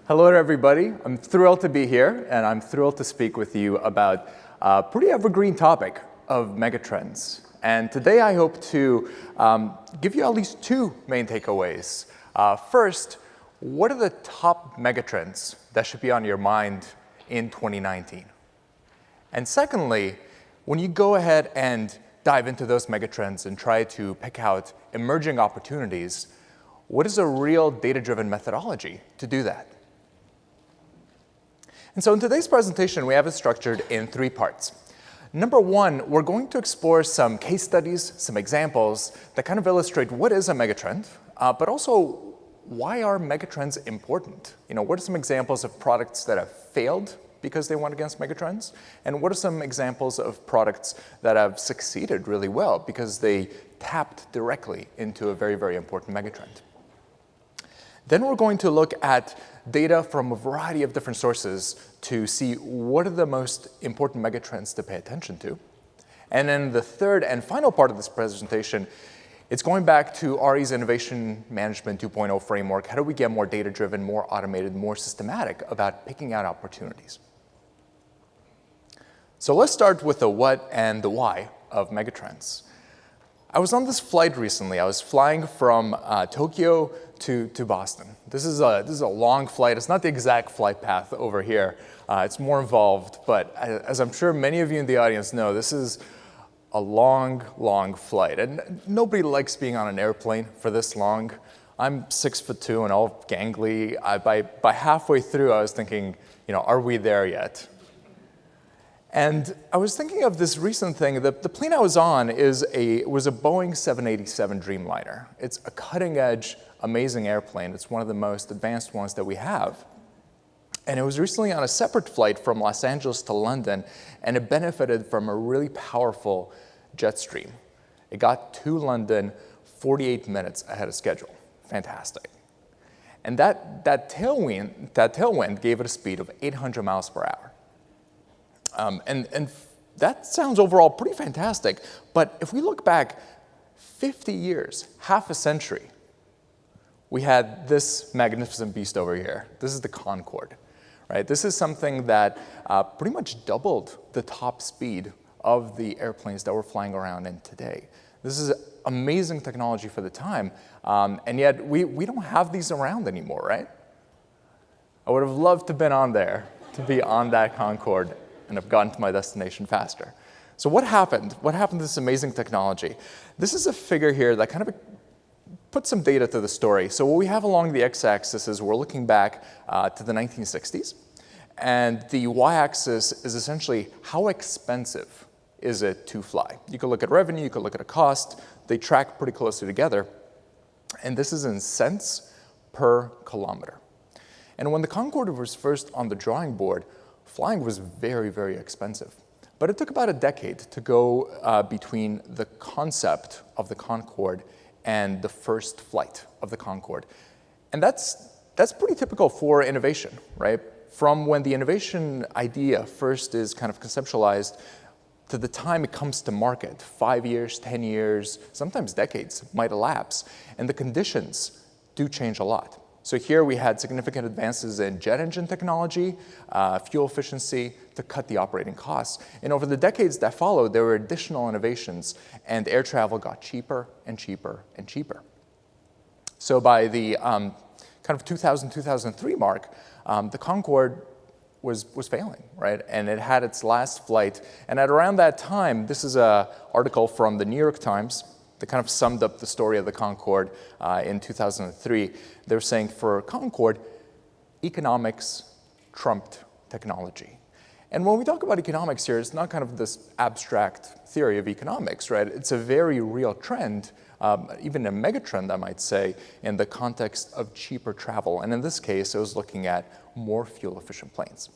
Hello to everybody. I'm thrilled to be here, and I'm thrilled to speak with you about a pretty evergreen topic of megatrends. And today I hope to give you at least two main takeaways. First, what are the top megatrends that should be on your mind in 2019? And secondly, when you go ahead and dive into those megatrends and try to pick out emerging opportunities, what is a real data-driven methodology to do that? And so in today's presentation, we have it structured in three parts. Number one, we're going to explore some case studies, some examples that kind of illustrate what is a megatrend, but also why are megatrends important? What are some examples of products that have failed because they went against megatrends? And what are some examples of products that have succeeded really well because they tapped directly into a very, very important megatrend? Then we're going to look at data from a variety of different sources to see what are the most important megatrends to pay attention to. And then the third and final part of this presentation, it's going back to RE's Innovation Management 2.0 framework. How do we get more data-driven, more automated, more systematic about picking out opportunities? So let's start with the what and the why of megatrends. I was on this flight recently. I was flying from Tokyo to Boston. This is a long flight. It's not the exact flight path over here. It's more involved, but as I'm sure many of you in the audience know, this is a long, long flight. And nobody likes being on an airplane for this long. I'm 6'2" and all gangly. By halfway through, I was thinking, are we there yet? And I was thinking of this recent thing. The plane I was on was a Boeing 787 Dreamliner. It's a cutting-edge, amazing airplane. It's one of the most advanced ones that we have. And it was recently on a separate flight from Los Angeles to London, and it benefited from a really powerful jet stream. It got to London 48 minutes ahead of schedule. Fantastic. And that tailwind gave it a speed of 800 miles per hour. And that sounds overall pretty fantastic, but if we look back 50 years, half a century, we had this magnificent beast over here. This is the Concorde, right? This is something that pretty much doubled the top speed of the airplanes that we're flying around in today. This is amazing technology for the time, and yet we don't have these around anymore, right? I would have loved to have been on there, to be on that Concorde, and have gotten to my destination faster. So what happened? What happened to this amazing technology? This is a figure here that kind of puts some data to the story. So what we have along the x-axis is we're looking back to the 1960s, and the y-axis is essentially how expensive is it to fly. You could look at revenue, you could look at a cost. They track pretty closely together, and this is in cents per kilometer. And when the Concorde was first on the drawing board, flying was very, very expensive. But it took about a decade to go between the concept of the Concorde and the first flight of the Concorde. And that's pretty typical for innovation, right? From when the innovation idea first is kind of conceptualized to the time it comes to market, 5 years, 10 years, sometimes decades might elapse, and the conditions do change a lot. So here we had significant advances in jet engine technology, fuel efficiency to cut the operating costs. And over the decades that followed, there were additional innovations, and air travel got cheaper and cheaper and cheaper. So by the kind of 2000, 2003 mark, the Concorde was failing, right? And it had its last flight. And at around that time, this is an article from the New York Times that kind of summed up the story of the Concorde in 2003. They were saying for Concorde, economics trumped technology. And when we talk about economics here, it's not kind of this abstract theory of economics, right? It's a very real trend, even a megatrend, I might say, in the context of cheaper travel. And in this case, it was looking at more fuel-efficient planes.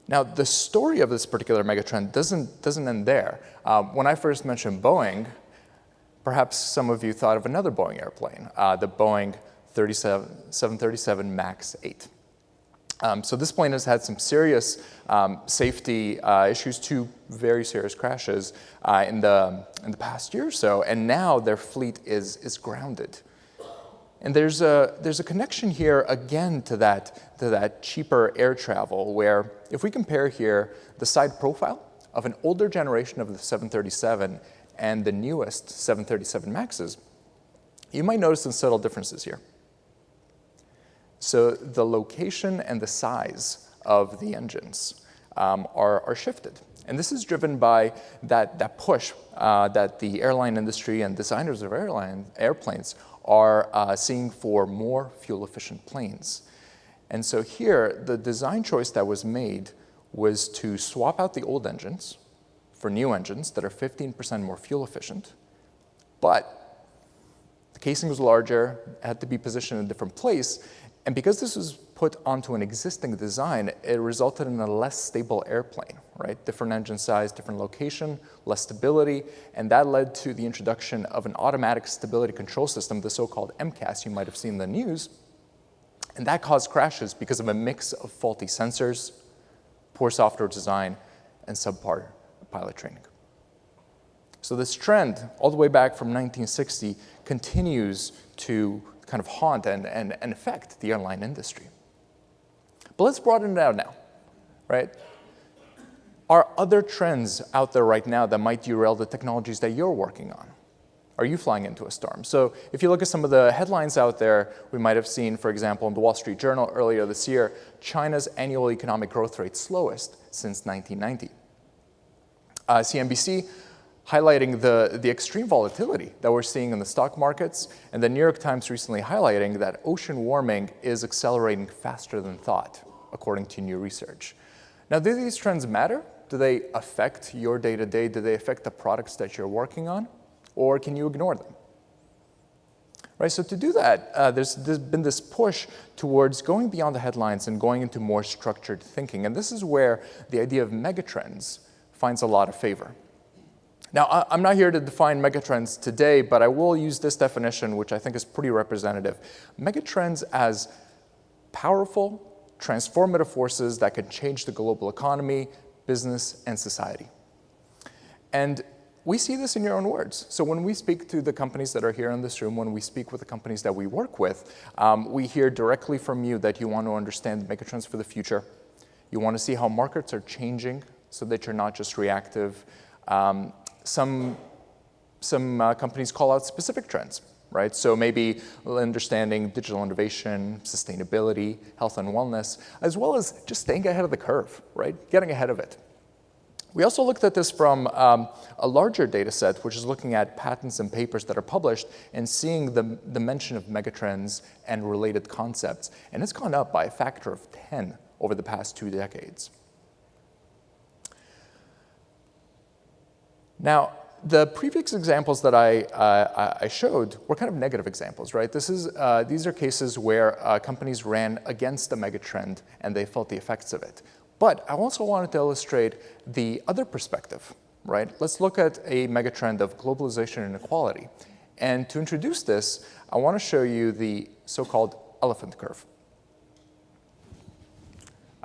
Now, the story of this particular megatrend doesn't end there. When I first mentioned Boeing, perhaps some of you thought of another Boeing airplane, the Boeing 737 MAX 8. So this plane has had some serious safety issues, 2 very serious crashes in the past year or so, and now their fleet is grounded. And there's a connection here again to that cheaper air travel, where if we compare here the side profile of an older generation of the 737 and the newest 737 MAXs, you might notice some subtle differences here. So the location and the size of the engines are shifted. And this is driven by that push that the airline industry and designers of airplanes are seeing for more fuel-efficient planes. And so here, the design choice that was made was to swap out the old engines for new engines that are 15% more fuel efficient, but the casing was larger, had to be positioned in a different place, and because this was put onto an existing design, it resulted in a less stable airplane, right? Different engine size, different location, less stability, and that led to the introduction of an automatic stability control system, the so-called MCAS you might have seen in the news, and that caused crashes because of a mix of faulty sensors, poor software design, and subpar pilot training. So this trend, all the way back from 1960, continues to kind of haunt and affect the airline industry. But let's broaden it out now, right? Are other trends out there right now that might derail the technologies that you're working on? Are you flying into a storm? So if you look at some of the headlines out there, we might have seen, for example, in the Wall Street Journal earlier this year, China's annual economic growth rate slowest since 1990. CNBC highlighting the extreme volatility that we're seeing in the stock markets, and the New York Times recently highlighting that ocean warming is accelerating faster than thought, according to new research. Now, do these trends matter? Do they affect your day-to-day? Do they affect the products that you're working on? Or can you ignore them? Right, so to do that, there's been this push towards going beyond the headlines and going into more structured thinking, and this is where the idea of megatrends finds a lot of favor. Now, I'm not here to define megatrends today, but I will use this definition, which I think is pretty representative. Megatrends as powerful, transformative forces that can change the global economy, business, and society. And we see this in your own words. So when we speak to the companies that are here in this room, when we speak with the companies that we work with, we hear directly from you that you want to understand megatrends for the future. You want to see how markets are changing so that you're not just reactive. Some companies call out specific trends, right? So maybe understanding digital innovation, sustainability, health and wellness, as well as just staying ahead of the curve, right? Getting ahead of it. We also looked at this from a larger data set, which is looking at patents and papers that are published and seeing the mention of megatrends and related concepts. And it's gone up by a factor of 10 over the past 2 decades. Now, the previous examples that I showed were kind of negative examples, right? These are cases where companies ran against a megatrend and they felt the effects of it. But I also wanted to illustrate the other perspective, right? Let's look at a megatrend of globalization and inequality. And to introduce this, I want to show you the so-called elephant curve.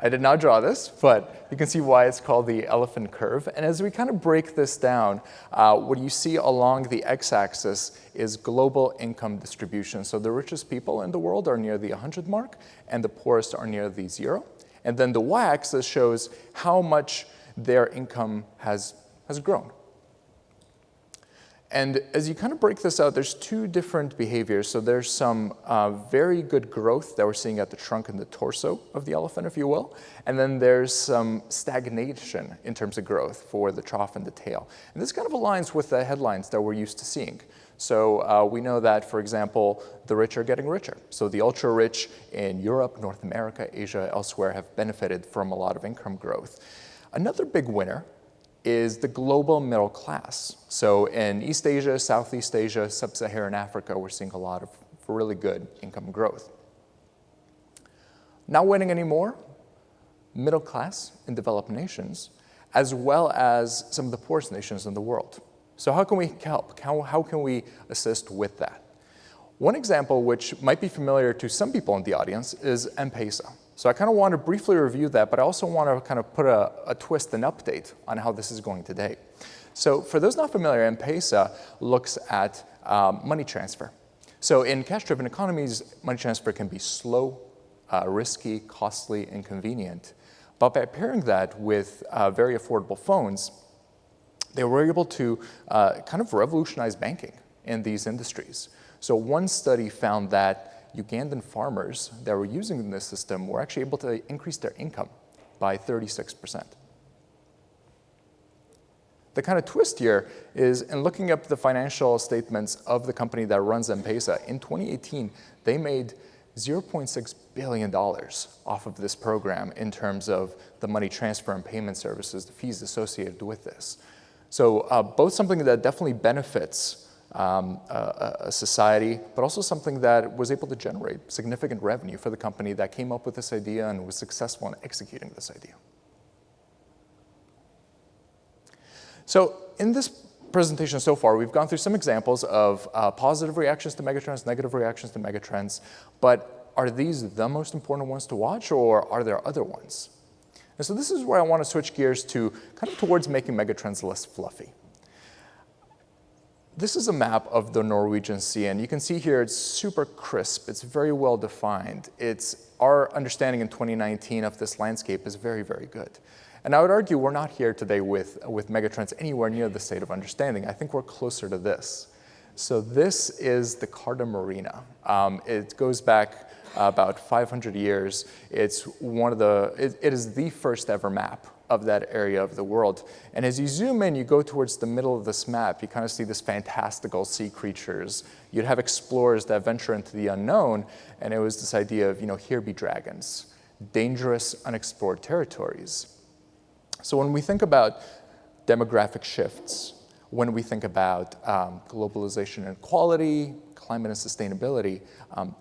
I did not draw this, but you can see why it's called the elephant curve. And as we kind of break this down, what you see along the x-axis is global income distribution. So the richest people in the world are near the 100 mark, and the poorest are near the 0. And then the y-axis shows how much their income has grown. And as you kind of break this out, there's 2 different behaviors. So there's some very good growth that we're seeing at the trunk and the torso of the elephant, if you will. And then there's some stagnation in terms of growth for the trough and the tail. And this kind of aligns with the headlines that we're used to seeing. So we know that, for example, the rich are getting richer. So the ultra-rich in Europe, North America, Asia, elsewhere have benefited from a lot of income growth. Another big winner is the global middle class. So in East Asia, Southeast Asia, Sub-Saharan Africa, we're seeing a lot of really good income growth. Not winning anymore, middle class in developed nations, as well as some of the poorest nations in the world. So how can we help? How can we assist with that? One example, which might be familiar to some people in the audience, is M-Pesa. So I kind of want to briefly review that, but I also want to kind of put a twist and update on how this is going today. So for those not familiar, M-Pesa looks at money transfer. So in cash-driven economies, money transfer can be slow, risky, costly, inconvenient. But by pairing that with very affordable phones, they were able to kind of revolutionize banking in these industries. So one study found that Ugandan farmers that were using this system were actually able to increase their income by 36%. The kind of twist here is in looking up the financial statements of the company that runs M-Pesa, in 2018, they made $0.6 billion off of this program in terms of the money transfer and payment services, the fees associated with this. So both something that definitely benefits a society, but also something that was able to generate significant revenue for the company that came up with this idea and was successful in executing this idea. So in this presentation so far, we've gone through some examples of positive reactions to megatrends, negative reactions to megatrends, but are these the most important ones to watch, or are there other ones? And so this is where I want to switch gears to kind of towards making megatrends less fluffy. This is a map of the Norwegian Sea, and you can see here it's super crisp, it's very well defined. Our understanding in 2019 of this landscape is very, very good. And I would argue we're not here today with megatrends anywhere near the state of understanding. I think we're closer to this. So this is the Carta Marina. It goes back about 500 years. It is the first ever map of that area of the world. And as you zoom in, you go towards the middle of this map, you kind of see this fantastical sea creatures. You'd have explorers that venture into the unknown, and it was this idea of, here be dragons, dangerous, unexplored territories. So when we think about demographic shifts, when we think about globalization and equality, climate and sustainability,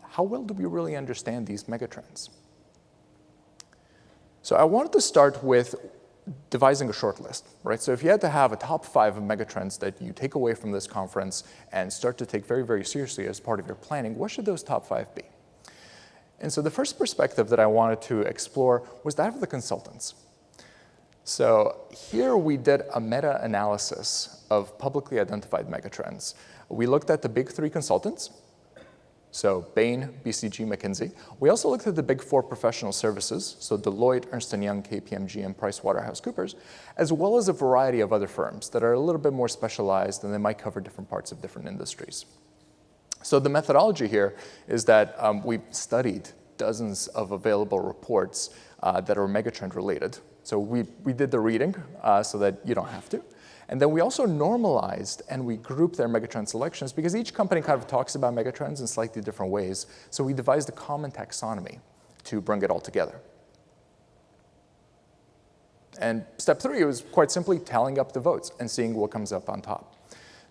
how well do we really understand these megatrends? So I wanted to start with devising a short list, right? So if you had to have a top 5 of megatrends that you take away from this conference and start to take very, very seriously as part of your planning, what should those top 5 be? And so the first perspective that I wanted to explore was that of the consultants. So here we did a meta-analysis of publicly identified megatrends. We looked at the big 3 consultants, so Bain, BCG, McKinsey. We also looked at the big 4 professional services, so Deloitte, Ernst & Young, KPMG, and PricewaterhouseCoopers, as well as a variety of other firms that are a little bit more specialized and they might cover different parts of different industries. So the methodology here is that we studied dozens of available reports that are megatrend related. So we did the reading so that you don't have to. And then we also normalized and we grouped their megatrend selections because each company kind of talks about megatrends in slightly different ways. So we devised a common taxonomy to bring it all together. And step 3 was quite simply tallying up the votes and seeing what comes up on top.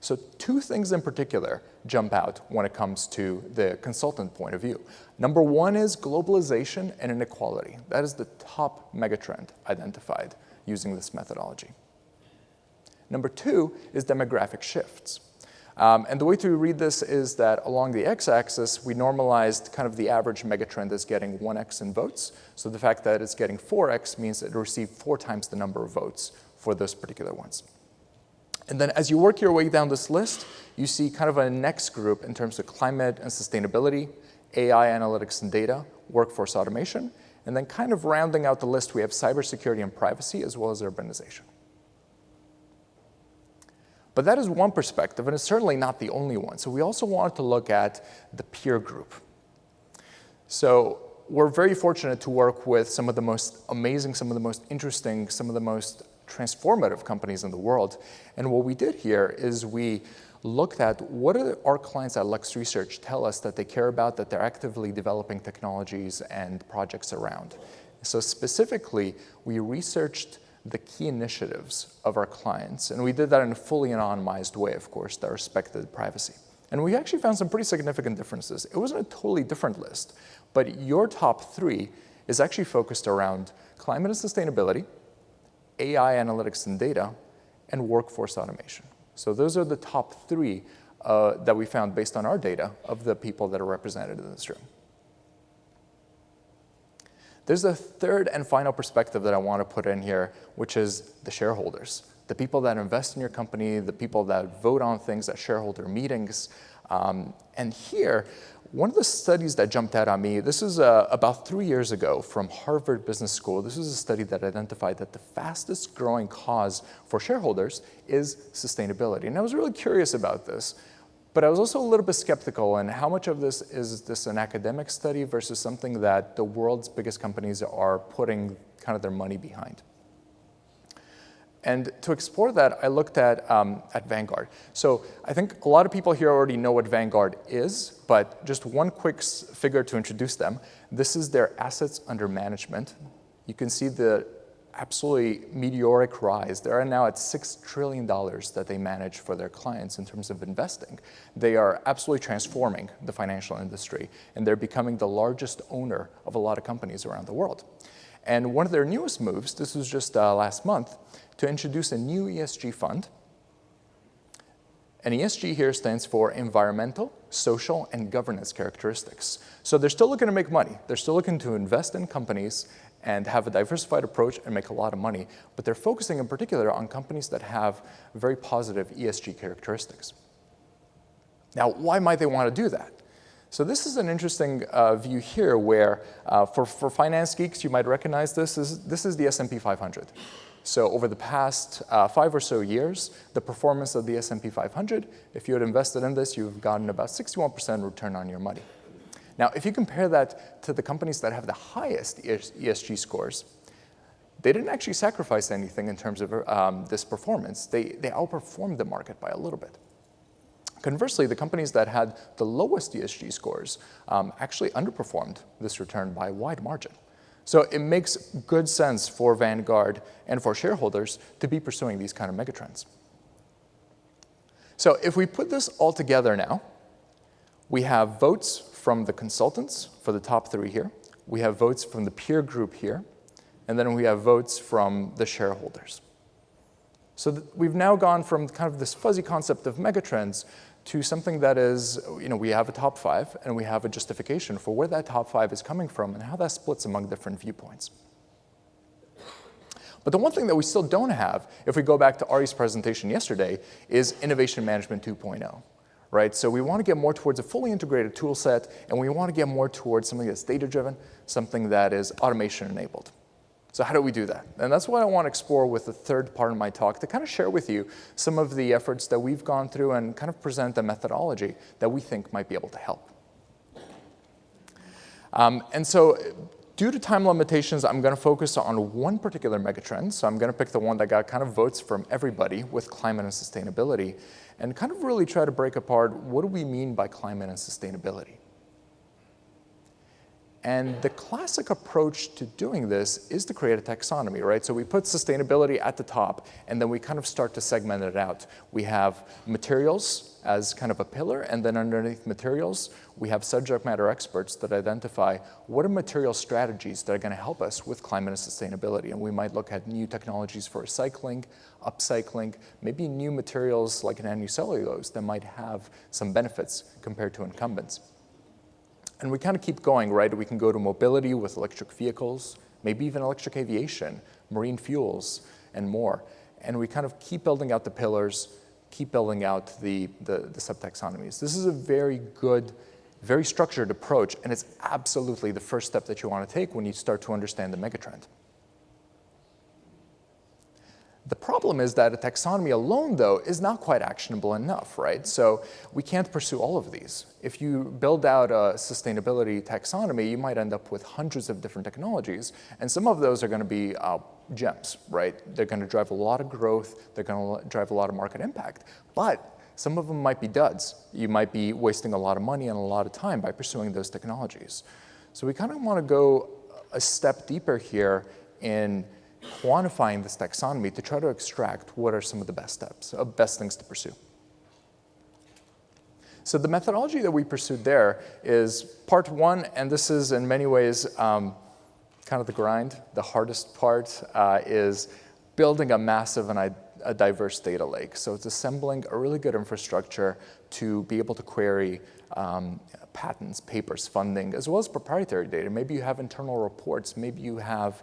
So 2 things in particular jump out when it comes to the consultant point of view. Number 1 is globalization and inequality. That is the top megatrend identified using this methodology. Number 2 is demographic shifts. And the way to read this is that along the x-axis, we normalized kind of the average megatrend as getting 1x in votes. So the fact that it's getting 4x means that it received 4 times the number of votes for those particular ones. And then as you work your way down this list, you see kind of a next group in terms of climate and sustainability, AI analytics and data, workforce automation, and then kind of rounding out the list, we have cybersecurity and privacy as well as urbanization. But that is one perspective, and it's certainly not the only one. So we also wanted to look at the peer group. So we're very fortunate to work with some of the most amazing, some of the most interesting, some of the most transformative companies in the world. And what we did here is we looked at what do our clients at Lux Research tell us that they care about, that they're actively developing technologies and projects around. So specifically, we researched the key initiatives of our clients, and we did that in a fully anonymized way, of course, that respected privacy. And we actually found some pretty significant differences. It wasn't a totally different list, but your top 3 is actually focused around climate and sustainability, AI analytics and data, and workforce automation. So those are the top 3 that we found based on our data of the people that are represented in this room. There's a third and final perspective that I want to put in here, which is the shareholders, the people that invest in your company, the people that vote on things at shareholder meetings. And here, one of the studies that jumped out on me, this is about 3 years ago from Harvard Business School. This was a study that identified that the fastest growing cause for shareholders is sustainability. And I was really curious about this, but I was also a little bit skeptical in how much of this is this an academic study versus something that the world's biggest companies are putting kind of their money behind. And to explore that, I looked at Vanguard. So I think a lot of people here already know what Vanguard is, but just one quick figure to introduce them. This is their assets under management. You can see the absolutely meteoric rise. They are now at $6 trillion that they manage for their clients in terms of investing. They are absolutely transforming the financial industry, and they're becoming the largest owner of a lot of companies around the world. And one of their newest moves, this was just last month, to introduce a new ESG fund. And ESG here stands for environmental, social, and governance characteristics. So they're still looking to make money. They're still looking to invest in companies and have a diversified approach and make a lot of money. But they're focusing in particular on companies that have very positive ESG characteristics. Now, why might they want to do that? So this is an interesting view here where, for finance geeks, you might recognize this. This is the S&P 500. So over the past 5 or so years, the performance of the S&P 500, if you had invested in this, you've gotten about 61% return on your money. Now, if you compare that to the companies that have the highest ESG scores, they didn't actually sacrifice anything in terms of this performance. They outperformed the market by a little bit. Conversely, the companies that had the lowest ESG scores actually underperformed this return by a wide margin. So it makes good sense for Vanguard and for shareholders to be pursuing these kind of megatrends. So if we put this all together now, we have votes from the consultants for the top 3 here. We have votes from the peer group here. And then we have votes from the shareholders. So we've now gone from kind of this fuzzy concept of megatrends to something that is, we have a top 5 and we have a justification for where that top 5 is coming from and how that splits among different viewpoints. But the one thing that we still don't have, if we go back to Ari's presentation yesterday, is Innovation Management 2.0, right? So we want to get more towards a fully integrated tool set, and we want to get more towards something that's data-driven, something that is automation-enabled. So how do we do that? And that's what I want to explore with the third part of my talk, to kind of share with you some of the efforts that we've gone through and kind of present a methodology that we think might be able to help. And so due to time limitations, I'm going to focus on one particular megatrend. So I'm going to pick the one that got kind of votes from everybody with climate and sustainability, and kind of really try to break apart what do we mean by climate and sustainability. And the classic approach to doing this is to create a taxonomy, right? So we put sustainability at the top, and then we kind of start to segment it out. We have materials as kind of a pillar, and then underneath materials, we have subject matter experts that identify what are material strategies that are going to help us with climate and sustainability. And we might look at new technologies for recycling, upcycling, maybe new materials like nanocellulose that might have some benefits compared to incumbents. And we kind of keep going, right? We can go to mobility with electric vehicles, maybe even electric aviation, marine fuels, and more. And we kind of keep building out the pillars, keep building out the subtaxonomies. This is a very good, very structured approach, and it's absolutely the first step that you want to take when you start to understand the megatrend. The problem is that a taxonomy alone, though, is not quite actionable enough, right? So we can't pursue all of these. If you build out a sustainability taxonomy, you might end up with hundreds of different technologies, and some of those are going to be gems, right? They're going to drive a lot of growth, they're going to drive a lot of market impact, but some of them might be duds. You might be wasting a lot of money and a lot of time by pursuing those technologies. So we kind of want to go a step deeper here in quantifying this taxonomy to try to extract what are some of the best steps, best things to pursue. So the methodology that we pursued there is part 1, and this is in many ways kind of the grind. The hardest part is building a massive and a diverse data lake. So it's assembling a really good infrastructure to be able to query patents, papers, funding, as well as proprietary data. Maybe you have internal reports. Maybe you have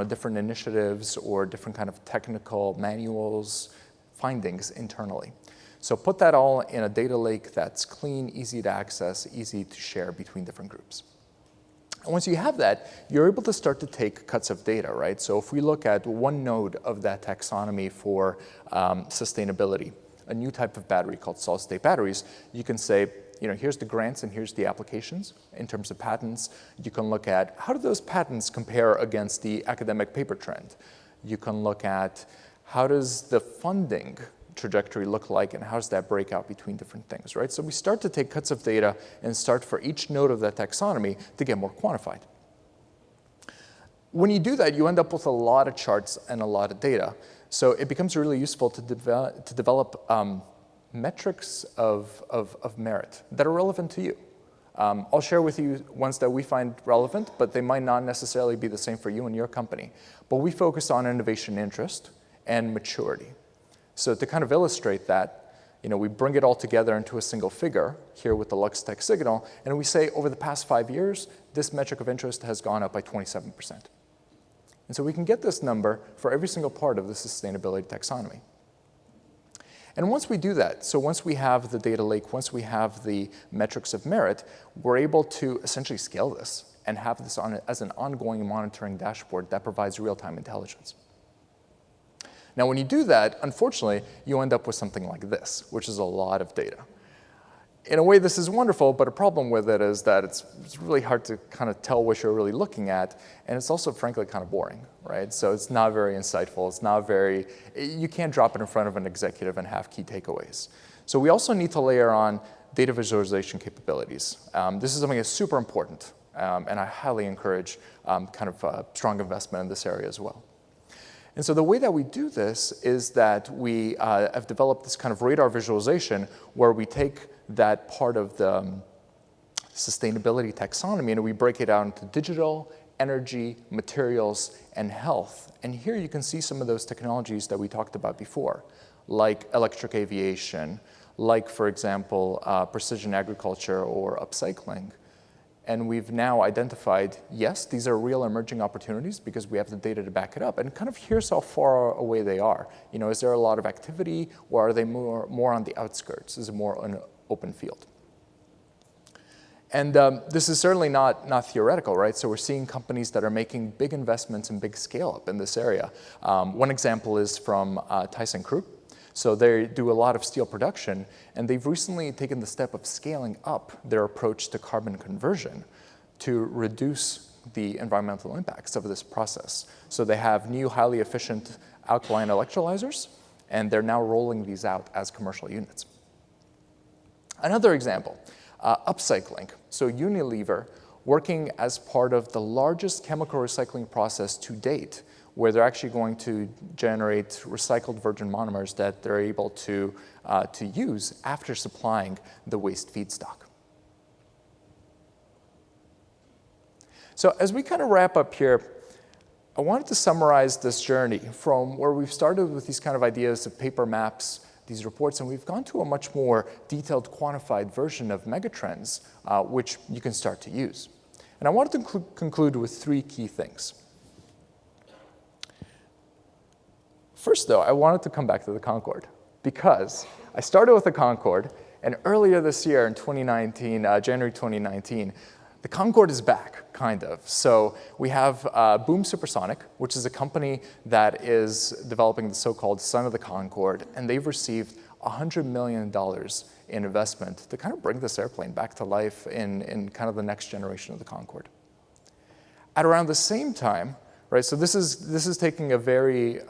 different initiatives or different kind of technical manuals, findings internally. So put that all in a data lake that's clean, easy to access, easy to share between different groups. And once you have that, you're able to start to take cuts of data, right? So if we look at one node of that taxonomy for sustainability, a new type of battery called solid-state batteries, you can say, here's the grants and here's the applications in terms of patents. You can look at how do those patents compare against the academic paper trend. You can look at how does the funding trajectory look like and how does that break out between different things, right? So we start to take cuts of data and start for each node of that taxonomy to get more quantified. When you do that, you end up with a lot of charts and a lot of data. So it becomes really useful to develop metrics of merit that are relevant to you. I'll share with you ones that we find relevant, but they might not necessarily be the same for you and your company. But we focus on innovation interest and maturity. So to kind of illustrate that, we bring it all together into a single figure here with the LuxTech signal, and we say over the past 5 years, this metric of interest has gone up by 27%. And so we can get this number for every single part of the sustainability taxonomy. And once we do that, so once we have the data lake, once we have the metrics of merit, we're able to essentially scale this and have this as an ongoing monitoring dashboard that provides real-time intelligence. Now, when you do that, unfortunately, you end up with something like this, which is a lot of data. In a way, this is wonderful, but a problem with it is that it's really hard to kind of tell what you're really looking at, and it's also, frankly, kind of boring, right? So it's not very insightful. It's not very, you can't drop it in front of an executive and have key takeaways. So we also need to layer on data visualization capabilities. This is something that's super important, and I highly encourage strong investment in this area as well. And so the way that we do this is that we have developed this kind of radar visualization where we take that part of the sustainability taxonomy and we break it out into digital, energy, materials, and health. And here you can see some of those technologies that we talked about before, like electric aviation, like, for example, precision agriculture or upcycling. And we've now identified, yes, these are real emerging opportunities because we have the data to back it up. And kind of here's how far away they are. Is there a lot of activity, or are they more on the outskirts? Is it more an open field? And this is certainly not theoretical, right? So we're seeing companies that are making big investments and big scale up in this area. One example is from ThyssenKrupp. So they do a lot of steel production, and they've recently taken the step of scaling up their approach to carbon conversion to reduce the environmental impacts of this process. So they have new highly efficient alkaline electrolyzers, and they're now rolling these out as commercial units. Another example, upcycling. So Unilever, working as part of the largest chemical recycling process to date, where they're actually going to generate recycled virgin monomers that they're able to use after supplying the waste feedstock. So as we kind of wrap up here, I wanted to summarize this journey from where we've started with these kind of ideas of paper maps, these reports, and we've gone to a much more detailed, quantified version of Megatrends, which you can start to use. And I wanted to conclude with 3 key things. First, though, I wanted to come back to the Concorde because I started with the Concorde, and earlier this year in 2019, January 2019, the Concorde is back, kind of. So we have Boom Supersonic, which is a company that is developing the so-called Son of the Concorde, and they've received $100 million in investment to kind of bring this airplane back to life in kind of the next generation of the Concorde. At around the same time, right, so this is taking a very,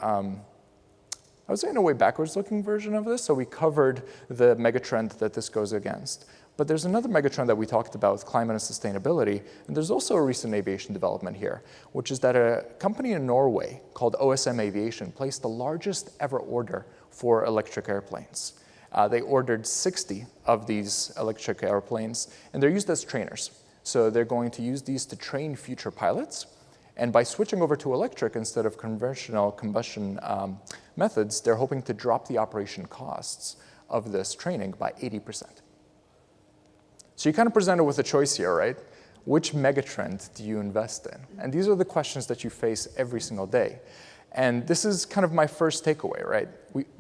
I would say in a way backwards-looking version of this. So we covered the megatrend that this goes against. But there's another megatrend that we talked about with climate and sustainability, and there's also a recent aviation development here, which is that a company in Norway called OSM Aviation placed the largest ever order for electric airplanes. They ordered 60 of these electric airplanes, and they're used as trainers. So they're going to use these to train future pilots. And by switching over to electric instead of conventional combustion methods, they're hoping to drop the operation costs of this training by 80%. So you're kind of presented with a choice here, right? Which megatrend do you invest in? And these are the questions that you face every single day. And this is kind of my first takeaway, right?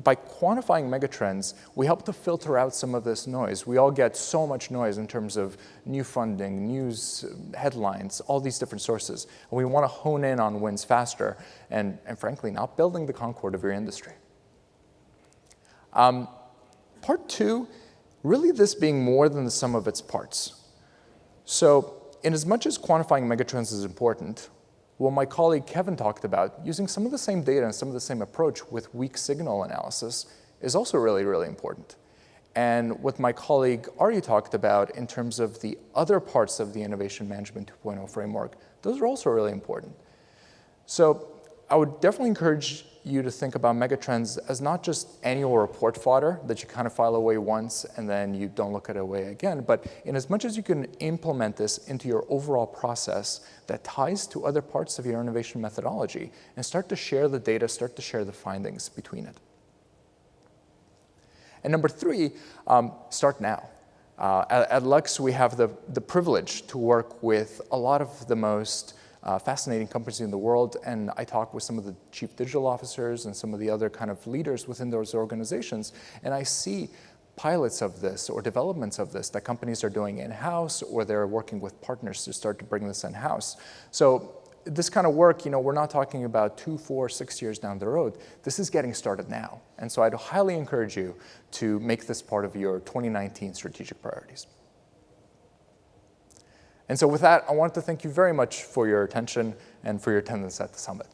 By quantifying megatrends, we help to filter out some of this noise. We all get so much noise in terms of new funding, news, headlines, all these different sources. And we want to hone in on wins faster and frankly, not building the Concorde of your industry. Part two, really this being more than the sum of its parts. So in as much as quantifying megatrends is important, what my colleague Kevin talked about, using some of the same data and some of the same approach with weak signal analysis is also really, really important. And what my colleague Ari talked about in terms of the other parts of the Innovation Management 2.0 framework, those are also really important. So I would definitely encourage you to think about megatrends as not just annual report fodder that you kind of file away once and then you don't look at it away again, but in as much as you can implement this into your overall process that ties to other parts of your innovation methodology and start to share the data, start to share the findings between it. And number three, start now. At Lux, we have the privilege to work with a lot of the most fascinating companies in the world, and I talk with some of the chief digital officers and some of the other kind of leaders within those organizations, and I see pilots of this or developments of this that companies are doing in-house or they're working with partners to start to bring this in-house. So this kind of work, we're not talking about 2, 4, 6 years down the road. This is getting started now, and so I'd highly encourage you to make this part of your 2019 strategic priorities. And so with that, I want to thank you very much for your attention and for your attendance at the summit.